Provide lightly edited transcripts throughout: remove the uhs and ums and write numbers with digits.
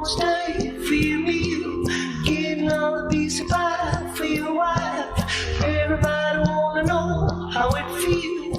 stay for your meal, getting all a piece of pie for your wife. Everybody wanna know how it feels.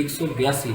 182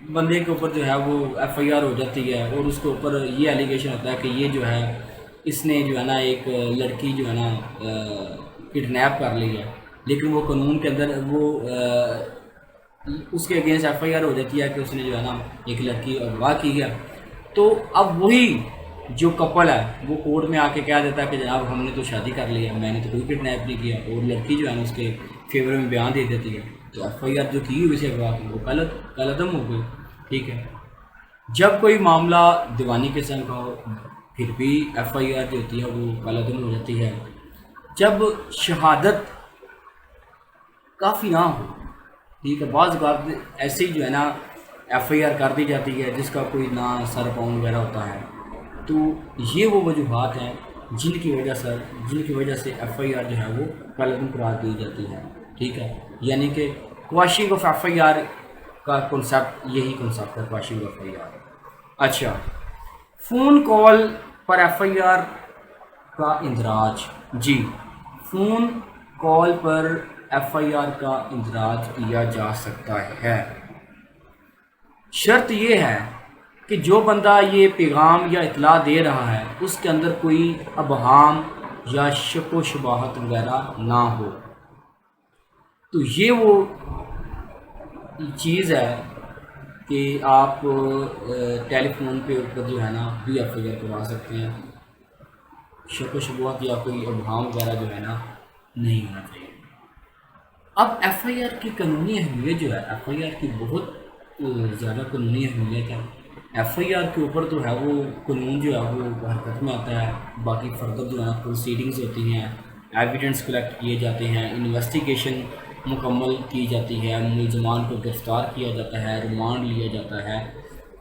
بندے کے اوپر جو ہے وہ F I are ہو جاتی ہے اور اس کے اوپر یہ ایلیگیشن ہوتا ہے کہ یہ جو ہے اس نے جو ہے نا ایک لڑکی جو ہے نا کڈنیپ کر لی ہے، لیکن وہ قانون کے اندر وہ اس کے اگینسٹ ایف آئی آر ہو جاتی ہے کہ اس نے جو ہے نا ایک لڑکی اغوا کی ہے، تو اب وہی جو کپل ہے وہ کورٹ میں آ کے کہہ دیتا ہے کہ جناب ہم نے تو شادی کر لی ہے، میں نے تو کوئی کڈنیپ نہیں کیا، اور لڑکی جو ہے نا اس کے فیور میں بیان دے دیتی ہے، تو ایف آئی آر جو کی ہوئی سے اغوا کی وہ کل عدم ہو گئی، ٹھیک ہے۔ جب کوئی معاملہ دیوانی قسم کا ہو پھر بھی ایف آئی آر جو ہوتی ہے وہ کل عدم ہو جاتی ہے۔ جب شہادت کافی نہ ہو، ٹھیک ہے، بعض اوقات ایسے ہی جو ہے نا ایف آئی آر کر دی جاتی ہے جس کا کوئی نہ سر پاؤں وغیرہ ہوتا ہے، تو یہ وہ وجوہات ہیں جن کی وجہ سے ایف آئی آر جو ہے وہ کل عدم قرار دی جاتی ہے، ٹھیک ہے۔ یعنی کہ quashing of F I R کا کنسیپٹ یہی کنسیپٹ ہے، quashing of F I R. اچھا، فون کال پر ایف آئی آر کا اندراج، جی فون کال پر ایف آئی آر کا اندراج کیا جا سکتا ہے۔ شرط یہ ہے کہ جو بندہ یہ پیغام یا اطلاع دے رہا ہے اس کے اندر کوئی ابہام یا شک و شبہات وغیرہ نہ ہو، تو یہ وہ چیز ہے کہ آپ ٹیلی فون پہ اوپر جو ہے نا بھی ایف آئی آر کروا سکتے ہیں، شک و شبہات یا کوئی ابہام وغیرہ جو ہے نا نہیں ہونا چاہیے۔ اب ایف آئی آر کی قانونی اہمیت جو ہے، ایف آئی آر کی بہت زیادہ قانونی اہمیت ہے۔ ایف آئی آر کے اوپر جو ہے وہ قانون جو ہے وہ حرکت میں آتا ہے، باقی فردر جو ہے پروسیڈنگز ہوتی ہیں، ایویڈنس کلیکٹ کیے جاتے ہیں، انویسٹیگیشن مکمل کی جاتی ہے، ملزمان کو گرفتار کیا جاتا ہے، ریمانڈ لیا جاتا ہے،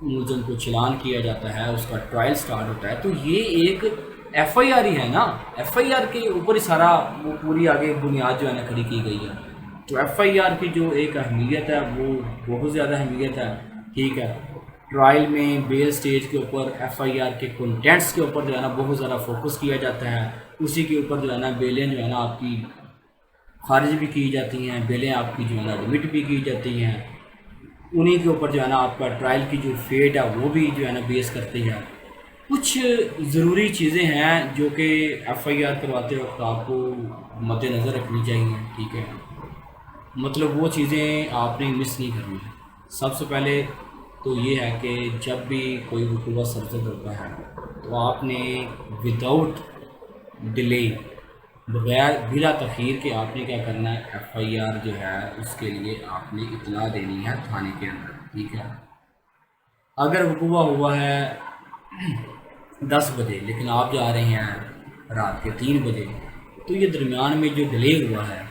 ملزم کو چلان کیا جاتا ہے، اس کا ٹرائل سٹارٹ ہوتا ہے، تو یہ ایک ایف آئی آر ہی ہے نا، ایف آئی آر کے اوپر ہی سارا وہ پوری آگے بنیاد جو ہے نا کھڑی کی گئی ہے۔ تو ایف آئی آر کی جو ایک اہمیت ہے وہ بہت زیادہ اہمیت ہے، ٹھیک ہے۔ ٹرائل میں بیل سٹیج کے اوپر ایف آئی آر کے کنٹینٹس کے اوپر جو ہے نا بہت زیادہ فوکس کیا جاتا ہے، اسی کے اوپر جو ہے نا بیلیں جو ہے نا آپ کی خارج بھی کی جاتی ہیں، بیلیں آپ کی جو ہے نا ایڈمٹ بھی کی جاتی ہیں، انہی کے اوپر جو ہے نا آپ کا ٹرائل کی جو فیٹ ہے وہ بھی جو ہے نا بیس کرتی ہے۔ کچھ ضروری چیزیں ہیں جو کہ ایف آئی آر کرواتے وقت آپ کو مد نظر رکھنی چاہیے، ٹھیک ہے، مطلب وہ چیزیں آپ نے مس نہیں کرنی ہے۔ سب سے پہلے تو یہ ہے کہ جب بھی کوئی وقوع سرزد ہوتا ہے تو آپ نے وداؤٹ ڈیلے، بغیر بلا تاخیر کے آپ نے کیا کرنا ہے، ایف آئی آر جو ہے اس کے لیے آپ نے اطلاع دینی ہے تھانے کے اندر، ٹھیک ہے۔ اگر وقوع ہوا ہے 10 بجے لیکن آپ جا رہے ہیں رات کے 3 بجے، تو یہ درمیان میں جو ڈیلے ہوا ہے،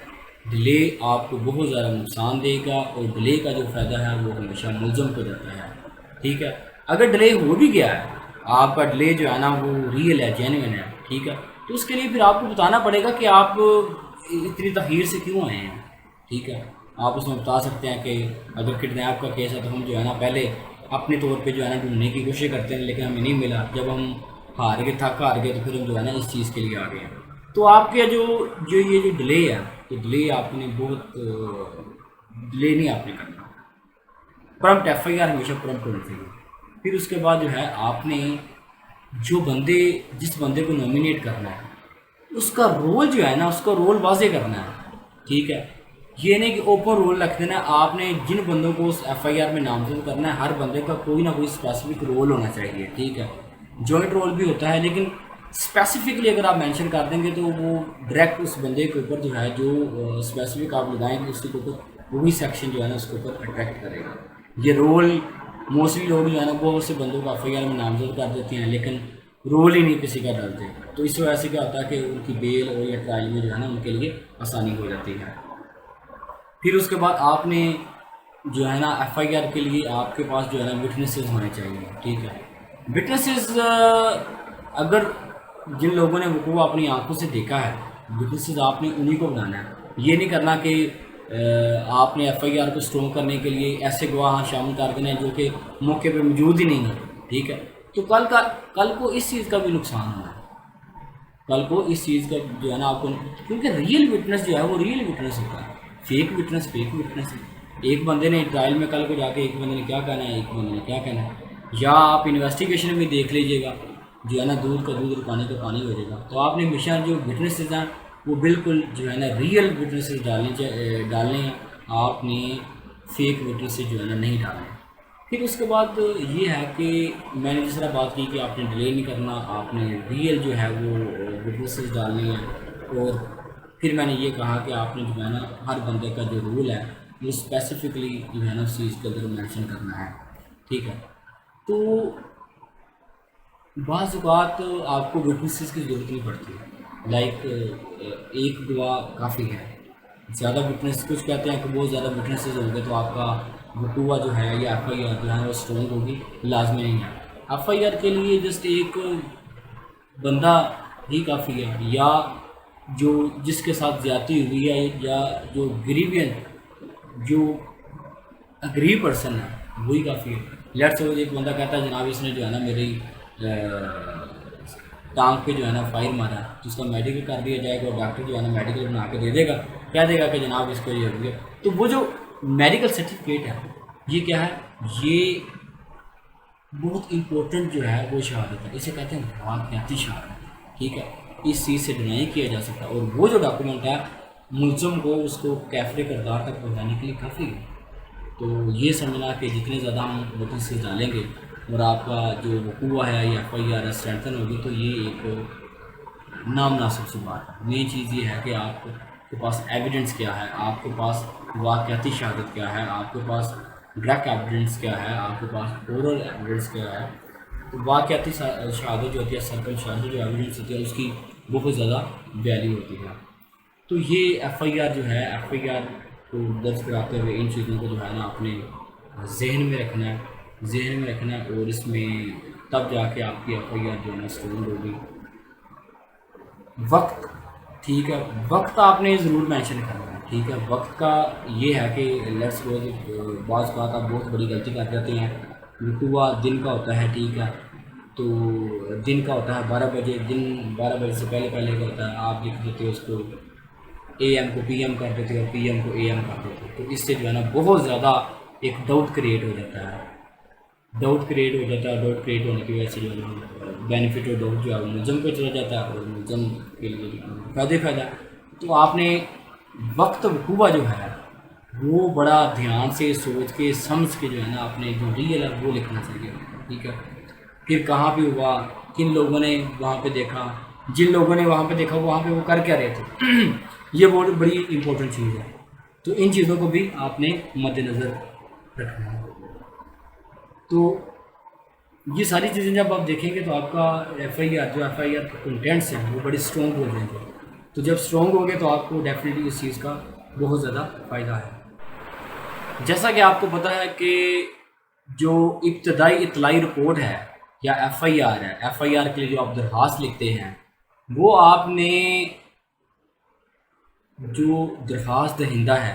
ڈیلے آپ کو بہت زیادہ نقصان دے گا، اور ڈیلے کا جو فائدہ ہے وہ ہمیشہ ملزم کو جاتا ہے، ٹھیک ہے۔ اگر ڈیلے ہو بھی گیا ہے، آپ کا ڈیلے جو ہے نا وہ ریئل ہے، جینوئن ہے، ٹھیک ہے، تو اس کے لیے پھر آپ کو بتانا پڑے گا کہ آپ اتنی تاخیر سے کیوں آئے ہیں، ٹھیک ہے۔ آپ اس میں بتا سکتے ہیں کہ اگر کڈنیپ کا کیس ہے تو ہم جو ہے نا پہلے اپنے طور پہ جو ہے نا ڈھونڈنے کی کوشش کرتے ہیں لیکن ہمیں نہیں ملا، جب ہم ہار گئے تو پھر ہم جو ہے نا اس چیز کے لیے آ گئے ہیں۔ تو آپ کے جو یہ ڈیلے ہے، تو ڈیلے آپ نے بہت ڈیلے نہیں آپ نے کرنا، پرمپٹ ایف آئی آر ہمیشہ پرمپٹ ہونی چاہیے۔ پھر اس کے بعد جو ہے آپ نے جس بندے کو نومینیٹ کرنا ہے اس کا رول جو ہے نا، اس کا رول واضح کرنا ہے، ٹھیک ہے۔ یہ نہیں کہ اوپن رول رکھ دینا، آپ نے جن بندوں کو اس ایف آئی آر میں نامزد کرنا ہے ہر بندے کا کوئی نہ کوئی اسپیسیفک رول ہونا چاہیے، ٹھیک ہے۔ جوائنٹ رول بھی ہوتا ہے لیکن اسپیسیفکلی اگر آپ مینشن کر دیں گے تو وہ ڈائریکٹ اس بندے کے اوپر جو ہے جو اسپیسیفک آپ لگائیں گے اس کے اوپر وہی سیکشن جو ہے نا اس کے اوپر اٹریکٹ کرے گا۔ یہ رول موسٹلی لوگ جو ہے نا بہت سے بندوں کو ایف آئی آر میں نامزد کر دیتے ہیں لیکن رول ہی نہیں کسی کا ڈالتے، تو اس وجہ سے کیا ہوتا ہے کہ ان کی بیل اور یا ٹرائل میں جو ہے نا ان کے لیے آسانی ہو جاتی ہے۔ پھر اس کے بعد آپ نے جو ہے نا ایف آئی آر کے لیے آپ کے پاس جو ہے نا وٹنسز ہونے چاہیے، ٹھیک ہے۔ وٹنسز اگر جن لوگوں نے وقوع اپنی آنکھوں سے دیکھا ہے، وٹنسز آپ نے انہی کو بنانا ہے، یہ نہیں کرنا کہ آپ نے ایف آئی آر کو اسٹرانگ کرنے کے لیے ایسے گواہ شامل کر دینا جو کہ موقع پہ موجود ہی نہیں ہے، ٹھیک ہے۔ تو کل کو اس چیز کا بھی نقصان ہونا ہے، کل کو اس چیز کا جو ہے نا آپ کو، کیونکہ ریئل وٹنس جو ہے وہ ریئل وٹنس ہوتا ہے، فیک وٹنس فیک وٹنس ہے، ایک بندے نے ٹرائل میں کل کو جا کے ایک بندے نے کیا کہنا ہے، ایک بندے نے کیا کہنا ہے، یا آپ انویسٹیگیشن میں دیکھ لیجئے گا جو ہے نا دودھ کا دودھ اور پانی کا پانی ہو جائے گا. تو آپ نے ہمیشہ جو وٹنسز ہیں وہ بالکل جو ہے نا ریئل وٹنسز ڈالنے ہیں، آپ نے فیک وٹنسز جو ہے نا نہیں ڈالنے. پھر اس کے بعد یہ ہے کہ میں نے جس طرح بات کی کہ آپ نے ڈیلے نہیں کرنا، آپ نے ریئل جو ہے وہ وٹنسز ڈالنے ہیں. اور پھر میں نے یہ کہا کہ آپ نے جو ہے نا ہر بندے کا جو رول ہے وہ اسپیسیفکلی جو ہے نا اس چیز کے اندر مینشن کرنا ہے. ٹھیک ہے. تو بعض اوقات آپ کو وٹنسز کی ضرورت نہیں پڑتی، لائک ایک گواہ کافی ہے. زیادہ وٹنس کچھ کہتے ہیں کہ بہت زیادہ وٹنسز ہوں گے تو آپ کا وقوع جو ہے یا ایف آئی آر جو ہے وہ اسٹرانگ ہوگی، لازمی نہیں ہے. ایف آئی آر کے لیے جسٹ ایک بندہ ہی کافی ہے، یا جو جس کے ساتھ زیادتی ہوئی ہے، یا جو گریوین جو اگری پرسن ہے وہی کافی ہے. لیٹس سپوز ایک بندہ کہتا ہے جناب اس نے جو ہے نا میری ٹانگ پہ جو ہے نا فائر مارا ہے، تو اس کا میڈیکل کر دیا جائے گا اور ڈاکٹر جو ہے نا میڈیکل بنا کے دے دے گا، کہہ دے گا کہ جناب اس کو یہ ہو گیا. تو وہ جو میڈیکل سرٹیفکیٹ ہے یہ کیا ہے، یہ بہت امپورٹنٹ جو ہے وہ شہادت ہے، اسے کہتے ہیں واقعاتی شہادت. ٹھیک ہے. اس چیز سے ڈینائی کیا جا سکتا ہے، اور وہ جو ڈاکومنٹ ہے ملزم کو اس کو کیفر کردار تک پہنچانے کے لیے کافی ہے. تو یہ سمجھنا کہ جتنے زیادہ ہم وٹنسز ڈالیں گے اور آپ کا جو وقوع ہے یا ایف آئی آر اسٹرینتھن ہوگی تو یہ ایک نامناسب سی بات ہے. مین چیز یہ ہے کہ آپ کے پاس ایویڈنس کیا ہے، آپ کے پاس واقعاتی شہادت کیا ہے، آپ کے پاس ڈائریکٹ ایویڈنس کیا ہے، آپ کے پاس اورل ایویڈنس کیا ہے. تو واقعاتی شہادت جو ہوتی ہے، سرکل شہادت جو ایویڈنس ہوتی ہے اس کی بہت زیادہ ویلیو ہوتی ہے. تو یہ ایف آئی آر جو ہے، ایف آئی آر کو درج کراتے ہوئے ان چیزوں کو جو ہے نا اپنے ذہن میں رکھنا ہے، اور اس میں تب جا کے آپ کی ایف آئی آر جو ہے نا اسٹرانگ ہوگی. وقت، ٹھیک ہے، وقت آپ نے ضرور مینشن کرنا ہے. ٹھیک ہے. وقت کا یہ ہے کہ لیٹس سپوز بعض بات آپ بہت بڑی غلطی کر جاتے ہیں. وقوع دن کا ہوتا ہے، ٹھیک ہے، تو دن کا ہوتا ہے 12 بجے، دن 12 بجے سے پہلے کا ہوتا ہے، آپ لکھ دیتے ہو اس کو اے ایم کو پی ایم کر دیتے اور پی ایم کو اے ایم کر دیتے. تو اس سے جو ہے نا بہت زیادہ ایک ڈاؤٹ کریٹ ہو جاتا ہے، ڈاؤٹ کریٹ ہونے کی وجہ سے جو ہے نا بینیفٹ اور ڈاؤٹ جو ہے وہ ملزم کو چلا جاتا ہے اور ملزم کے لیے فائدہ. تو آپ نے وقت وقوع جو ہے وہ بڑا دھیان سے سوچ کے سمجھ کے جو ہے نا اپنے جو ریئل ہے وہ لکھنا چاہیے. ٹھیک ہے. پھر کہاں پہ ہوا، کن لوگوں نے وہاں پہ دیکھا، جن لوگوں نے وہاں پہ دیکھا وہاں پہ وہ کر کیا رہے تھے، یہ بہت بڑی امپورٹنٹ چیز ہے. تو ان چیزوں کو بھی آپ نے مد نظر رکھنا ہے. تو یہ ساری چیزیں جب آپ دیکھیں گے تو آپ کا ایف آئی آر کے کنٹینٹس ہیں وہ بڑی اسٹرانگ ہو جائیں گے. تو جب اسٹرانگ ہو گے تو آپ کو ڈیفینیٹلی اس چیز کا بہت زیادہ فائدہ ہے. جیسا کہ آپ کو پتہ ہے کہ جو ابتدائی اطلاعی رپورٹ ہے یا ایف آئی آر ہے، ایف آئی آر کے لیے جو آپ درخواست لکھتے ہیں وہ آپ نے جو درخواست دہندہ ہے،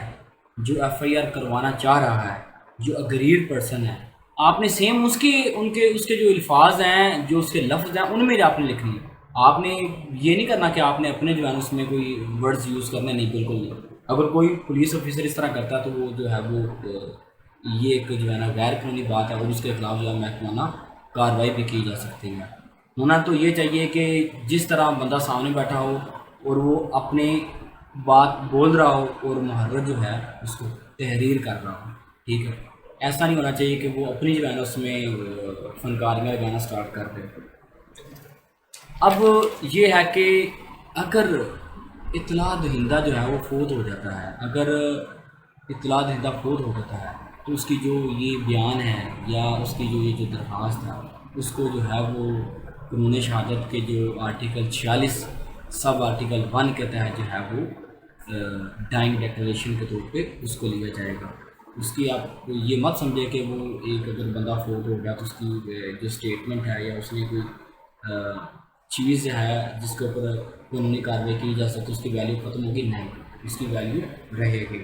جو ایف آئی آر کروانا چاہ رہا ہے، جو اگریڈ پرسن ہے، آپ نے سیم اس کے جو الفاظ ہیں، جو اس کے لفظ ہیں، ان میں آپ نے لکھنی ہے. آپ نے یہ نہیں کرنا کہ آپ نے اپنے جو ہے اس میں کوئی ورڈز یوز کرنے، نہیں، بالکل نہیں. اگر کوئی پولیس آفیسر اس طرح کرتا ہے تو وہ جو ہے وہ یہ ایک جو ہے نا غیر قانونی بات ہے اور اس کے خلاف جو ہے محکمانہ کارروائی بھی کی جا سکتی ہے. ہونا تو یہ چاہیے کہ جس طرح بندہ سامنے بیٹھا ہو اور وہ اپنے بات بول رہا ہو اور محرر جو ہے اس کو تحریر کر رہا ہو. ٹھیک ہے. ایسا نہیں ہونا چاہیے کہ وہ اپنی جو ہے نا اس میں فنکاریاں لگانا سٹارٹ کر دے. اب یہ ہے کہ اگر اطلاع دہندہ جو ہے وہ فوت ہو جاتا ہے، اگر اطلاع دہندہ فوت ہو جاتا ہے تو اس کی جو یہ بیان ہے یا اس کی جو درخواست ہے اس کو جو ہے وہ قانون شہادت کے جو آرٹیکل 46 سب آرٹیکل 1 کے تحت جو ہے وہ ڈائنگ ڈیکلیریشن کے طور پہ اس کو لیا جائے گا. اس کی آپ یہ مت سمجھے کہ وہ ایک اگر بندہ فوت ہو گیا تو اس کی جو اسٹیٹمنٹ ہے یا اس نے کوئی چیز ہے جس کے اوپر قانونی کارروائی کی جا سکتی اس کی ویلیو ختم ہوگی، نہیں، اس کی ویلیو رہے گی.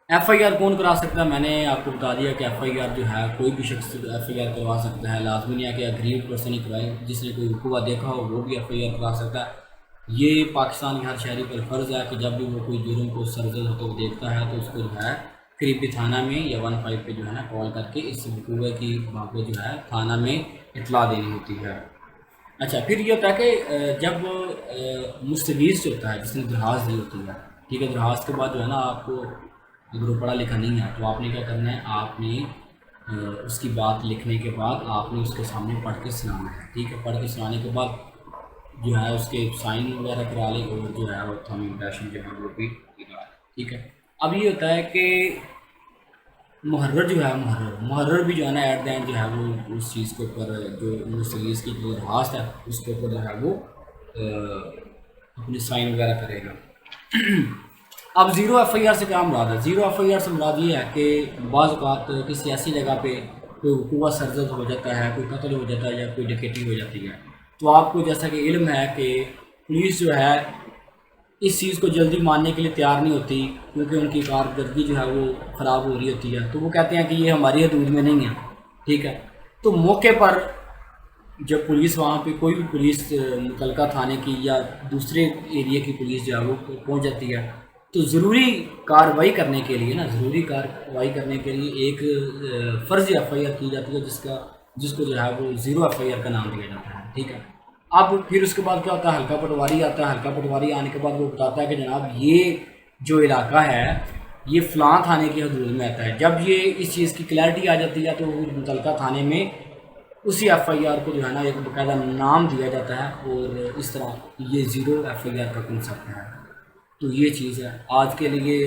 ایف آئی آر کون کرا سکتا ہے؟ میں نے آپ کو بتا دیا کہ ایف آئی آر جو ہے کوئی بھی شخص ایف آئی آر کروا سکتا ہے. لازمی نہیں ہے کہ اگریڈ پرسن ہی کروائے، جس نے کوئی وقوع دیکھا ہو وہ بھی ایف آئی آر کرا سکتا ہے. یہ پاکستان کے ہر شہری پر فرض ہے کہ جب بھی وہ کوئی جرم کو سرزد ہوتے ہوئے دیکھتا ہے تو اس کو جو ہے قریبی تھانہ میں یا 15 پہ جو ہے نا کال کر کے اس وقوع کی بابت جو ہے تھانہ میں اطلاع دینی ہوتی ہے۔ اچھا، پھر یہ ہوتا ہے کہ جب مستغیث جو ہوتا ہے جس نے درخواست دی ہوتی ہے، ٹھیک ہے، درخواست کے بعد جو ہے نا آپ کو اگر وہ پڑھا لکھا نہیں ہے تو آپ نے کیا کرنا ہے، آپ نے اس کی بات لکھنے کے بعد آپ نے اس کے سامنے پڑھ کے سنانا ہے، ٹھیک ہے، پڑھ کے سنانے کے بعد جو ہے اس کے سائن وغیرہ کرا لیں اور جو ہے وہ تھم امپریشن جو ہے وہ بھی لگا لیں، ٹھیک ہے۔ اب یہ ہوتا ہے کہ محرر جو ہے محرر بھی جو ہے نا ایٹ دا اینڈ جو ہے وہ اس چیز کے اوپر جو مستغیث کی جو درخواست ہے اس کے اوپر جو ہے وہ اپنے سائن وغیرہ کرے گا۔ اب زیرو ایف آئی آر سے کیا مراد ہے؟ زیرو ایف آئی آر سے مراد یہ ہے کہ بعض اوقات کسی ایسی جگہ پہ کوئی وقوع سرزد ہو جاتا ہے، کوئی قتل ہو جاتا ہے یا کوئی ڈکیتی ہو جاتی ہے، تو آپ کو جیسا کہ علم ہے کہ پولیس جو ہے اس چیز کو جلدی ماننے کے لیے تیار نہیں ہوتی کیونکہ ان کی کارکردگی جو ہے وہ خراب ہو رہی ہوتی ہے، تو وہ کہتے ہیں کہ یہ ہماری حدود میں نہیں ہے، ٹھیک ہے۔ تو موقع پر جب پولیس وہاں پہ کوئی بھی پولیس متعلقہ تھانے کی یا دوسرے ایریا کی پولیس جو ہے وہ پہنچ جاتی ہے تو ضروری کارروائی کرنے کے لیے ایک فرضی ایف آئی آر کی جاتی ہے جس کو جو ہے وہ زیرو ایف آئی آر کا نام دیا جاتا ہے، ٹھیک ہے۔ اب پھر اس کے بعد کیا ہوتا ہے، حلقہ پٹواری آتا ہے، حلقہ پٹواری آنے کے بعد وہ بتاتا ہے کہ جناب یہ جو علاقہ ہے یہ فلاں تھانے کی حدود میں آتا ہے۔ جب یہ اس چیز کی کلیئرٹی آ جاتی ہے تو متعلقہ تھانے میں اسی ایف آئی آر کو جو ہے نا ایک باقاعدہ نام دیا جاتا ہے اور اس طرح یہ زیرو ایف آئی آر کا کنسیپٹ ہے۔ تو یہ چیز ہے آج کے لیے،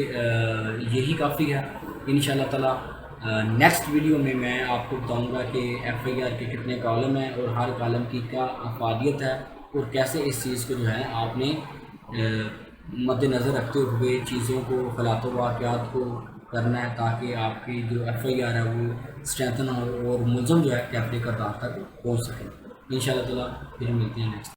یہی کافی ہے۔ انشاءاللہ تعالیٰ نیکسٹ ویڈیو میں آپ کو بتاؤں گا کہ ایف آئی آر کے کتنے کالم ہیں اور ہر کالم کی کیا افادیت ہے اور کیسے اس چیز کو جو ہے آپ نے مد نظر رکھتے ہوئے چیزوں کو خلاط و واقعات کو کرنا ہے تاکہ آپ کی جو ایف آئی آر ہے وہ اسٹرینتھن ہو اور ملزم جو ہے کیفے کا دار تک پہنچ سکے۔ انشاءاللہ تعالیٰ پھر ملتے ہیں نیکسٹ